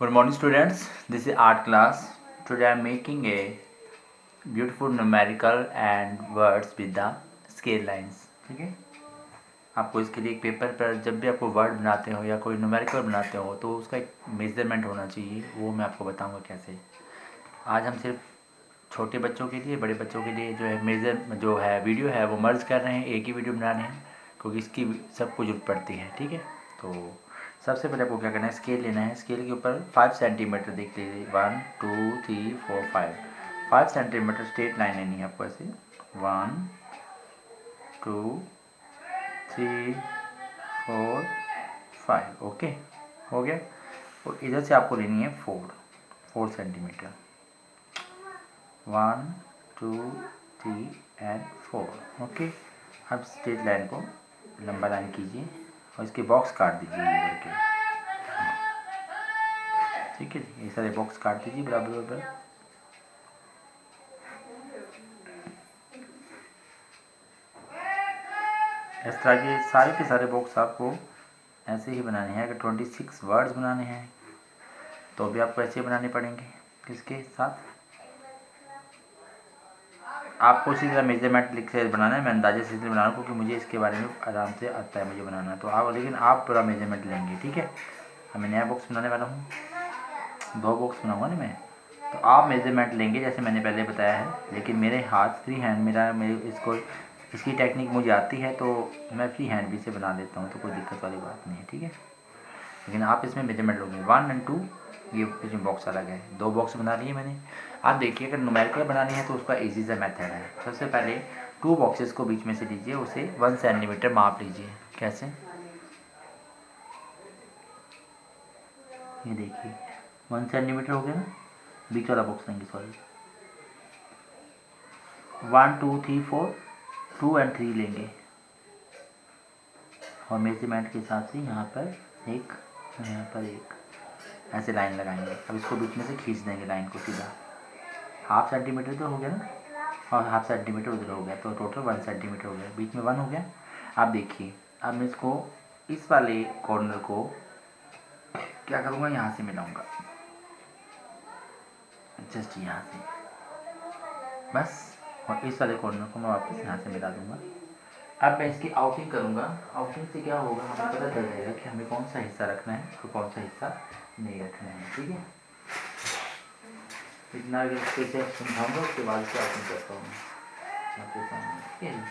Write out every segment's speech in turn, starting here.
Good morning students, this is art class. Today I am making a beautiful numerical and words with the scale lines. ठीक है, आपको इसके लिए एक paper पर जब भी आपको वर्ड बनाते हो या कोई न्यूमेरिकल बनाते हो तो उसका एक मेजरमेंट होना चाहिए, वो मैं आपको बताऊंगा कैसे। आज हम सिर्फ छोटे बच्चों के लिए, बड़े बच्चों के लिए जो है मेजर जो है वीडियो है वो मर्ज कर रहे हैं, एक ही वीडियो बना रहे हैं क्योंकि इसकी सबको जरूरत पड़ती है। ठीक है, तो सबसे पहले आपको क्या करना है, स्केल लेना है। स्केल के ऊपर 5 सेंटीमीटर देख लीजिए, 1 2 3 4 5 सेंटीमीटर स्ट्रेट लाइन लेनी है आपको ऐसे, 1 2 3 4 5। ओके, हो गया। और इधर से आपको लेनी है 4 सेंटीमीटर, 1 2 3 एंड 4। ओके, अब स्ट्रेट लाइन को लंबा लाइन कीजिए और इसके बॉक्स काट दीजिए ये करके। ठीक है जी, ये सारे बॉक्स काट दीजिए बराबर बराबर। इस तरह के सारे बॉक्स आपको ऐसे ही बनाने हैं। अगर 26 वर्ड्स बनाने हैं तो भी आपको ऐसे बनाने पड़ेंगे। किसके साथ? आपको इसी तरह मेजरमेंट लिख से बनाना है। मैं अंदाजे से बना रहा हूँ क्योंकि मुझे इसके बारे में आराम से आता है मुझे बनाना। तो आप, लेकिन आप पूरा मेजरमेंट लेंगे। ठीक है, अब मैं नया बॉक्स बनाने वाला हूँ, 2 बॉक्स बनाऊँगा ना मैं। तो आप मेजरमेंट लेंगे जैसे मैंने पहले बताया है, लेकिन मेरे हाथ फ्री हैंड, मेरे इसको इसकी टेक्निक मुझे आती है तो मैं फ्री हैंड भी से बना लेता हूँ, तो कोई दिक्कत वाली बात नहीं है। ठीक है, लेकिन आप इसमें मेजरमेंट लोगे 1 और 2। ये इसमें बॉक्स अलग है, 2 बॉक्स बना लिए मैंने। आप देखिए, अगर न्यूमेरिकल बनानी है तो उसका ईजी सा मेथड है। सबसे पहले 2 बॉक्सेस को बीच में से लीजिए, उसे 1 सेंटीमीटर माप लीजिए। कैसे? ये देखिए 1 सेंटीमीटर हो गया ना, बीच वाला बॉक्स लेंगे, सॉरी 1 2 3 4, 2 और 3 लेंगे और मेजरमेंट के हिसाब से यहाँ पर एक, यहाँ पर एक, ऐसे लाइन लगाएंगे। अब इसको बीच में से खींच देंगे लाइन को सीधा। 1/2 सेंटीमीटर तो हो गया ना, और 1/2 सेंटीमीटर उधर हो गया, तो टोटल 1 सेंटीमीटर हो गया, बीच में 1 हो गया। आप देखिए, अब मैं इसको इस वाले कॉर्नर को क्या करूँगा, यहाँ से मिलाऊंगा, जस्ट यहाँ से बस। और इस वाले कॉर्नर को मैं वापस यहाँ से मिला दूंगा। अब मैं इसकी आउटिंग करूँगा। आउटिंग से क्या होगा, हमें पता चल जाएगा कि हमें कौन सा हिस्सा रखना है और कौन सा हिस्सा नहीं रखना है। ठीक है, इतना अगर इससे समझाऊंगा उसके बाद इसकी आउटिंग करता हूँ आपके सामने। ठीक है,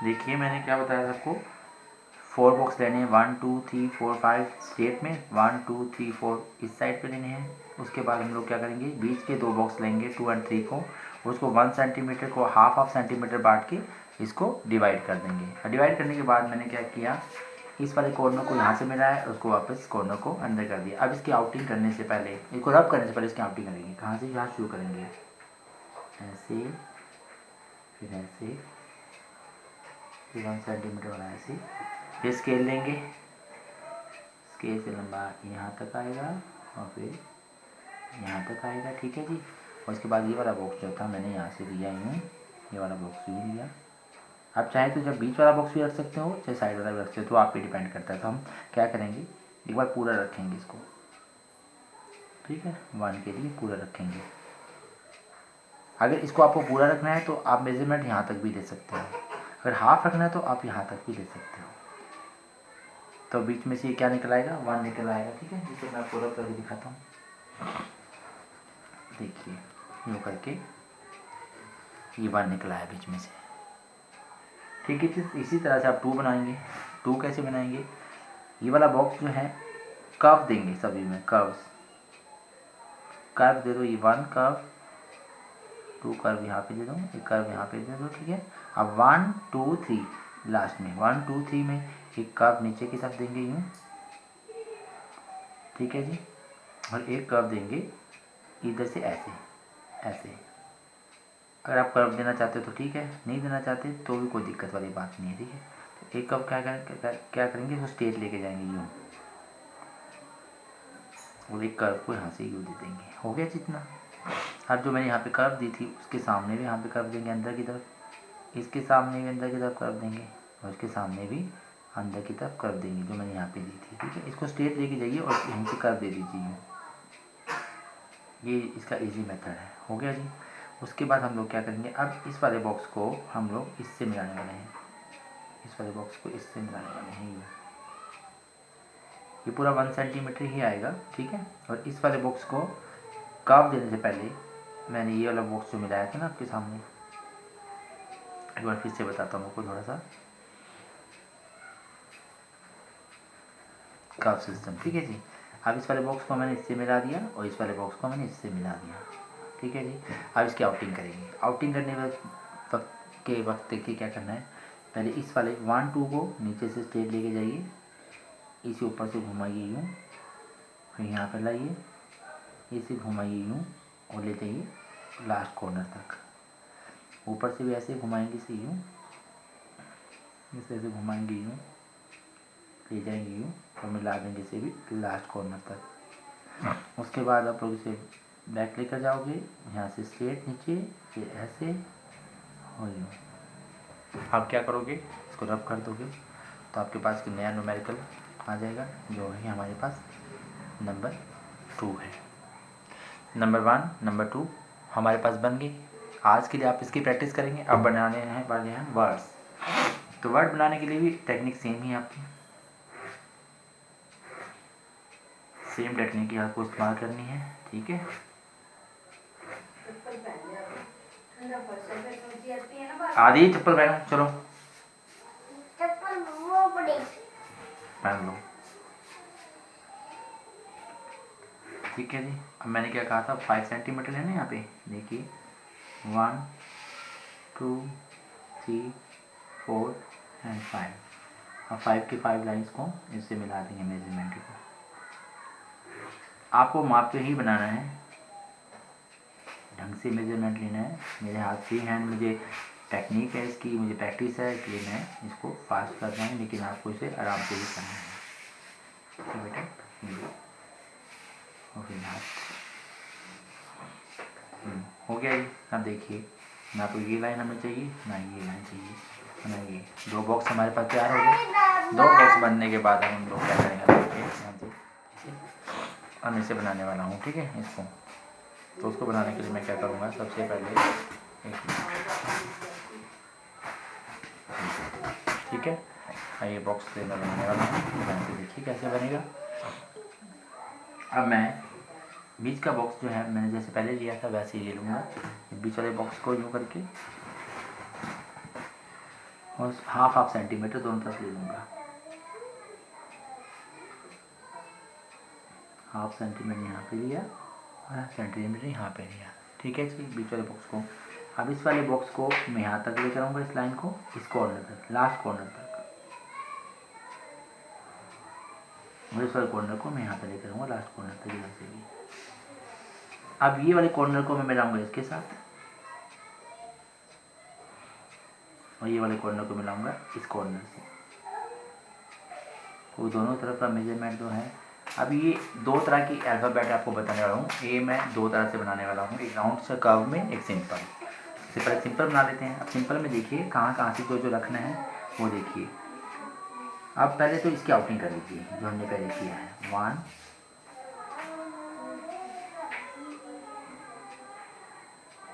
देखिए मैंने क्या बताया आपको, 4 बॉक्स लेने हैं, 1 2 3 4 5 स्ट्रेट में, 1 2 3 4 इस साइड पे लेने हैं। उसके बाद हम लोग क्या करेंगे, बीच के 2 बॉक्स लेंगे 2 और 3 को, उसको 1 सेंटीमीटर को हाफ सेंटीमीटर बांट के इसको डिवाइड कर देंगे। और डिवाइड करने के बाद मैंने क्या किया, इस वाले कॉर्नर को यहाँ से मिलाया, उसको वापस कॉर्नर को अंदर कर दिया। अब इसकी आउटिंग करने से पहले, इसको रब करने से पहले इसकी आउटिंग करेंगे। कहाँ से? यहाँ शुरू करेंगे, ऐसे, फिर ऐसे, फिर 1 सेंटीमीटर वाला ऐसे, फिर स्केल लेंगे, स्केल से लंबा यहाँ तक आएगा और फिर यहाँ तक आएगा। ठीक है जी, और इसके बाद ये वाला बॉक्स जो था मैंने यहाँ से लिया यूँ, ये वाला बॉक्स भी लिया। आप चाहे तो जब बीच वाला बॉक्स भी रख सकते हो, चाहे साइड वाला भी रख सकते हो, तो आप पे डिपेंड करता है। तो हम क्या करेंगे, एक बार पूरा रखेंगे इसको। ठीक है, 1 के लिए पूरा रखेंगे। अगर इसको आपको पूरा रखना है तो आप मेजरमेंट यहाँ तक भी ले सकते हो, अगर हाफ रखना है तो आप यहाँ तक भी ले सकते हो। तो बीच में से क्या निकल आएगा, 1 निकल आएगा। ठीक है, जिसको मैं पूरा करके दिखाता हूँ। देखिए यूँ करके ये 1 निकला है बीच में से। ठीक है, इसी तरह से आप 2 बनाएंगे। 2 कैसे बनाएंगे, ये वाला बॉक्स जो है कर्व देंगे, सभी में कर्व दे दो। ये 1 कर्व, 2 कर्व यहाँ पे दे दो, एक कर्व यहाँ पे दे दो। ठीक है, अब 1 2 3 लास्ट में 1 2 3 में एक कर्व नीचे की तरफ देंगे यूँ। ठीक है जी, और एक कर्व देंगे इधर से ऐसे ऐसे। अगर आप कर्व देना चाहते हो तो ठीक है, नहीं देना चाहते तो भी कोई दिक्कत वाली बात नहीं है। ठीक है, तो एक कर्व क्या करेंगे, उसको स्ट्रेट लेके जाएंगे यूँ, और एक कर्व को यहाँ से यूँ दे देंगे। हो गया जितना। अब जो मैंने यहाँ पे कर्व दी थी उसके सामने भी यहाँ पे कर्व देंगे अंदर की तरफ, इसके सामने भी अंदर की तरफ कर्व देंगे, और इसके सामने भी अंदर की तरफ कर्व देंगे जो मैंने यहाँ पे दी थी। ठीक है, इसको स्ट्रेट लेके जाइए और यहीं से कर्व दे दीजिए। ये इसका इजी मेथड है। हो गया जी। उसके बाद हम लोग क्या करेंगे, अब इस वाले बॉक्स को हम लोग इससे मिलाने वाले हैं, इस वाले बॉक्स को इससे मिलाने वाले हैं। ये पूरा 1 सेंटीमीटर ही आएगा, ठीक है। और इस वाले बॉक्स को कर्व देने से पहले मैंने ये वाला बॉक्स जो मिलाया था ना आपके सामने, एक बार फिर से बताता हूँ आपको थोड़ा सा कर्व सिस्टम, ठीक है जी। अब इस वाले बॉक्स को मैंने इससे मिला दिया और इस वाले बॉक्स को मैंने इससे मिला दिया, ठीक है जी। अब इसकी आउटिंग करेंगे। आउटिंग करने के वक्त देखिए क्या करना है, पहले इस वाले 1 2 को नीचे से स्ट्रेट लेके जाइए, इसे ऊपर से घुमाइए यूँ, फिर यहाँ पर लाइए, इसे घुमाइए यूँ और ले जाइए लास्ट कॉर्नर तक। ऊपर से भी ऐसे घुमाएंगे, इसे यूँ, इसे ऐसे घुमाएंगे यूँ, ले जाएंगे यूँ और मिला देंगे इसे भी लास्ट कॉर्नर तक। उसके बाद आप लोग इसे बैक लेकर जाओगे, यहाँ से स्ट्रेट नीचे, फिर ऐसे और यूँ। आप क्या करोगे, इसको रब कर दोगे तो आपके पास एक नया न्यूमेरिकल आ जाएगा, जो है हमारे पास नंबर 2 है। नंबर 1 नंबर 2 हमारे पास बन गए। आज के लिए आप इसकी प्रैक्टिस करेंगे। अब बनाने हैं वाले हैं वर्ड्स। तो वर्ड बनाने के लिए भी टेक्निक सेम ही आपकी, सेम टेक्निक ही आपको इस्तेमाल करनी है, ठीक है। आदि चप्पल पहनो, चलो चप्पल वो बड़ी पहन लो, ठीक है जी। अब मैंने क्या कहा था, 5 सेंटीमीटर है ना यहाँ पे, देखिए 1 2 3 4 एंड 5। अब 5 की 5 लाइन्स को इससे मिला देंगे मेजरमेंट को। आपको माप के ही बनाना है, ढंग से मेजरमेंट लेना है। मेरे हाथ फ्री हैंड, मुझे टेक्निक है इसकी, मुझे प्रैक्टिस है, इसलिए मैं इसको फास्ट कर रहा हूँ, लेकिन आपको इसे आराम से ही करना है, ठीक है बेटा। और फिर हाथ हो गया जी। अब देखिए, ना तो ये लाइन हमें चाहिए ना ये लाइन चाहिए, ना ये। 2 बॉक्स हमारे पास तैयार हो गए। 2 बॉक्स बनने के बाद हम लोग क्या करेंगे, देखिए यहाँ से हम इसे बनाने वाला हूँ, ठीक है इसको। तो उसको बनाने के लिए मैं क्या करूँगा, सबसे पहले ठीक है, ये बॉक्स से मैं बनाने वाला हूँ, देखिए कैसे बनेगा। अब मैं बीच का बॉक्स जो है मैंने जैसे पहले लिया था वैसे ही ले लूँगा, बीच वाले बॉक्स को यूँ करके और हाफ सेंटीमीटर दोनों तरफ ले लूँगा, हाफ सेंटीमीटर यहाँ पे लिया और हाफ सेंटीमीटर यहाँ पे लिया, ठीक है जी, बीच वाले बॉक्स को। अब इस वाले बॉक्स को मैं यहाँ तक लेकर आऊँगा, इस लाइन को इस कॉर्नर तक, लास्ट कॉर्नर तक, और इस वाले कॉर्नर को मैं यहाँ पे लेकर आऊँगा लास्ट कॉर्नर तक, यहाँ से भी। अब ये वाले कॉर्नर को मैं मिलाऊंगा इसके साथ और ये वाले कॉर्नर को मिलाऊंगा इस कॉर्नर से, वो दोनों तरफ का मेजरमेंट जो है। अब ये 2 तरह की अल्फ़ाबेट आपको बताने वाला हूँ। ये मैं 2 तरह से बनाने वाला हूँ, एक राउंड से कर्व में, एक सिंपल। इससे पहले सिंपल बना लेते हैं। अब सिंपल में देखिए कहाँ से जो रखना है वो देखिए। अब पहले तो इसकी आउटिंग कर लीजिए जो हमने पहले किया है, 1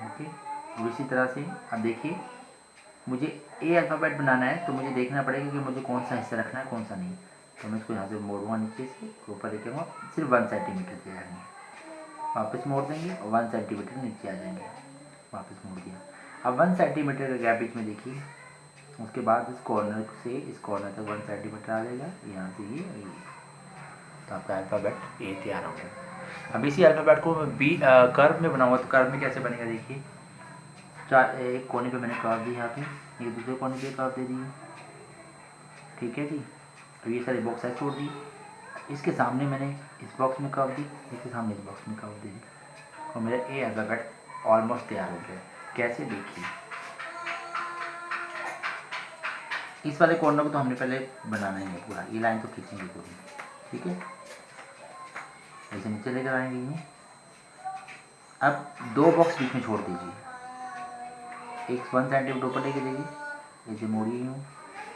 ओके। और इसी तरह से अब देखिए मुझे ए अल्फ़ाबेट बनाना है, तो मुझे देखना पड़ेगा कि मुझे कौन सा हिस्सा रखना है कौन सा नहीं। तो मैं इसको यहाँ से मोड़ूंगा नीचे से ऊपर लेके आऊँगा, सिर्फ 1 सेंटीमीटर से आएंगे, वापस मोड़ देंगे और 1 सेंटीमीटर नीचे आ जाएंगे, वापस मोड़ दिया। अब 1 सेंटीमीटर का गैप बीच में देखिए, उसके बाद इस कॉर्नर से इस कॉर्नर तक 1 सेंटीमीटर आ जाएगा, यहाँ से ये तो आपका अल्फ़ाबेट ए तैयार हो गया। अब इसी अल्फ़ाबेट को बी कर्व में बनाऊंगा, तो कर्व में कैसे बनेगा देखिए, एक कोने पे मैंने कर्व दी यहाँ पे, ये दूसरे कोने पे कर्व दे दिए, ठीक है जी। अब ये सारे बॉक्स है छोड़ दी, इसके सामने मैंने इस बॉक्स में कर्व दी, इसके सामने इस बॉक्स में कर्व दे दी, और मेरा ए अल्फ़ाबेट ऑलमोस्ट तैयार हो गया। कैसे देखिए, इस वाले कॉर्नर को तो हमने पहले बनाना ही है पूरा, ये लाइन तो खींचेंगे पूरी, ठीक है। ऐसे नीचे लेकर आएंगे यूँ। अब 2 बॉक्स बीच में छोड़ दीजिए, एक 1 सेंटीमीटर ऊपर लेके जाइए, ऐसे मोड़िए यूँ,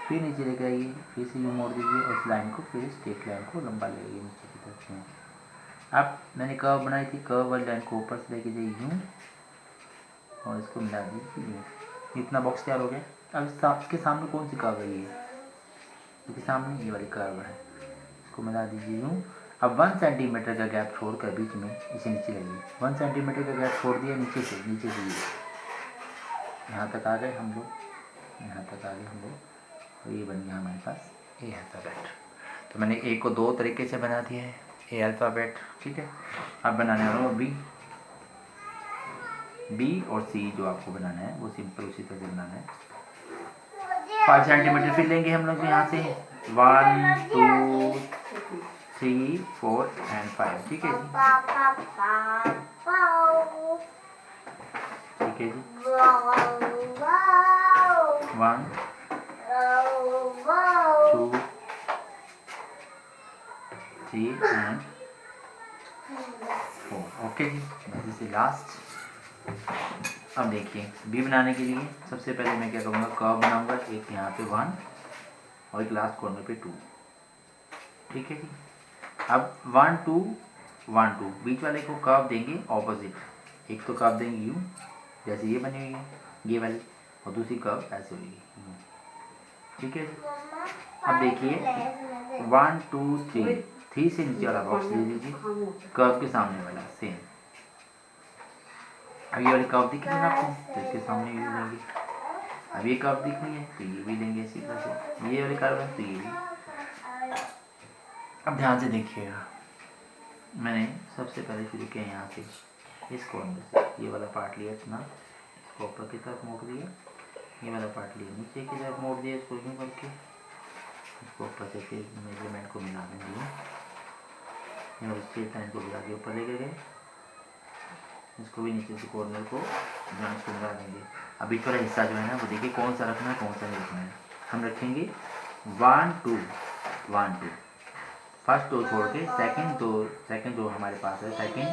फिर नीचे लेकर आइए, फिर से यूँ मोड़ दीजिए और इस लाइन को, फिर स्ट्रेट लाइन को लंबा ले आइए नीचे की तरफ में, अब मैंने कर्व बनाई थी, कर्व वाली लाइन को ऊपर से लेके जाइए यूँ और इसको मिला दीजिए यूँ। इतना बॉक्स तैयार हो गया। अब इसके सामने कौन सी कर्व है ये? इसके सामने ये वाली कर्व है, इसको मिला दीजिए यूँ। अब 1 सेंटीमीटर का गैप छोड़कर बीच में इसे नीचे लाइए। 1 सेंटीमीटर का गैप छोड़ दिया नीचे से ये यहाँ तक आ गए हम लोग, यहाँ तक आ गए हम लोग और ये बन गया हमारे पास ए अल्फ़ाबेट। तो मैंने ए को 2 तरीके से बना दिया है, ए अल्फ़ाबेट, ठीक है। अब बनाने वाला हूँ बी और सी, जो आपको बनाना है वो सिंपल उसी तरह से बनाना है। 5 सेंटीमीटर फिर लेंगे हम लोग यहाँ से 1 2 3 4 एंड 5, ठीक है जी, ठीक है जी। 1 2 3 एंड 4, ओके जी। This is last. अब देखिए बी बनाने के लिए सबसे पहले मैं क्या करूँगा, कर्व बनाऊंगा, एक यहाँ पे 1 और एक लास्ट कॉर्नर पे 2, ठीक है जी। अब 1 2 1 2 बीच वाले को कर्व देंगे ऑपोजिट, एक तो कर्व देंगे यूँ जैसे ये बनी हुई है ये वाली, और दूसरी कर्व ऐसे होगी, ठीक है जी। अब देखिए 1 2 3 से नीचे वाला बॉक्स ले लीजिए, कर्व के सामने वाला सेम। अब ये वाली कर्व दिख रही है आपको, तो इसके सामने भी लेंगे। अब ये कर्व दिख रही है तो ये भी लेंगे इसी तरह से, ये वाली कर्व है तो ये भी। अब ध्यान से देखिएगा, मैंने सबसे पहले शुरू किया यहाँ से, इस कॉर्नर से ये वाला पार्ट लिया इतना, इसको ऊपर की तरफ मोड़ दिया, ये वाला पार्ट लिया नीचे की तरफ मोड़ दिया, इसको यूँ करके इसको ऊपर से फिर मेजरमेंट को मिला देंगे और स्ट्रेट लाइन को मिला के ऊपर लेके गए, इसको भी नीचे से कॉर्नर को जॉइंट को मिला देंगे। अब बीच वाला हिस्सा जो है ना वो देखिए कौन सा रखना है कौन सा नहीं रखना है। हम रखेंगे 1 2 1 2, फर्स्ट दो छोड़ के सेकंड जो हमारे पास है सेकंड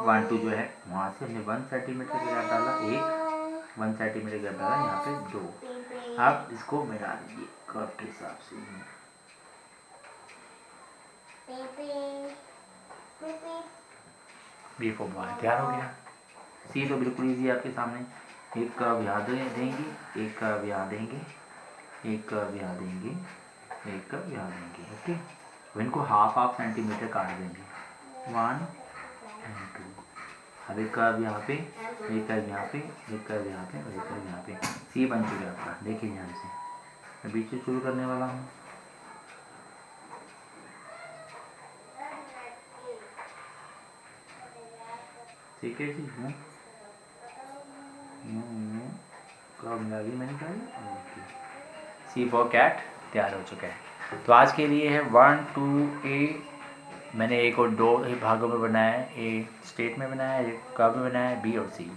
1 2 जो है वहाँ से हमने 1 सेंटीमीटर का गैप डाला, 1 सेंटीमीटर गैप डाला, यहाँ पे 2। आप इसको मिला दीजिए कर्व के हिसाब से। बी फॉर बॉय तैयार हो गया। सी तो बिल्कुल ईजी है आपके सामने, एक कर्व यहाँ देंगे, एक कर्व यहाँ देंगे, एक कर्व यहाँ देंगे, एक कर्व यहाँ देंगे, ओके। तो इनको हाफ सेंटीमीटर काट देंगे 1 एंड 2। अब एक कर्व यहाँ पे, एक कर्व यहाँ पे, एक कर्व यहाँ पे और एक कर्व यहाँ पे। सी बन चुका है आपका, देखिए ध्यान से। मैं बीच से शुरू करने वाला हूँ, ठीक है जी। कर्व मिला दी मैंने कहा, ओके। सी फॉर कैट तैयार हो चुका है। तो आज के लिए है 1 2 ए, मैंने एक और 2 ही भागों में बनाया है, ए स्ट्रेट में बनाया है, एक कर्व में बनाया है, बी और सी।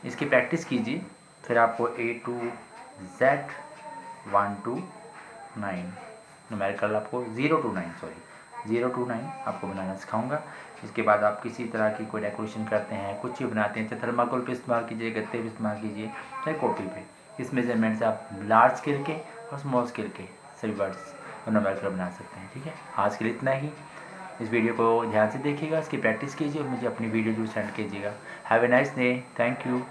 इसकी प्रैक्टिस कीजिए, फिर आपको A to Z 1 to 9 numerical आपको 0 to 9 आपको बनाना सिखाऊंगा। इसके बाद आप किसी तरह की कोई डेकोरेशन करते हैं, कुछ भी बनाते हैं, चाहे थर्माकोल पे इस्तेमाल कीजिए, गत्ते पे इस्तेमाल कीजिए, चाहे कॉपी पे, इस मेजरमेंट से आप लार्ज स्केल के और स्मॉल स्केल के सभी वर्ड्स और न्यूमेरिकल बना सकते हैं, ठीक है। आज के लिए इतना ही। इस वीडियो को ध्यान से देखिएगा, इसकी प्रैक्टिस कीजिए और मुझे अपनी वीडियो जो सेंड कीजिएगा। Have a nice day, thank you.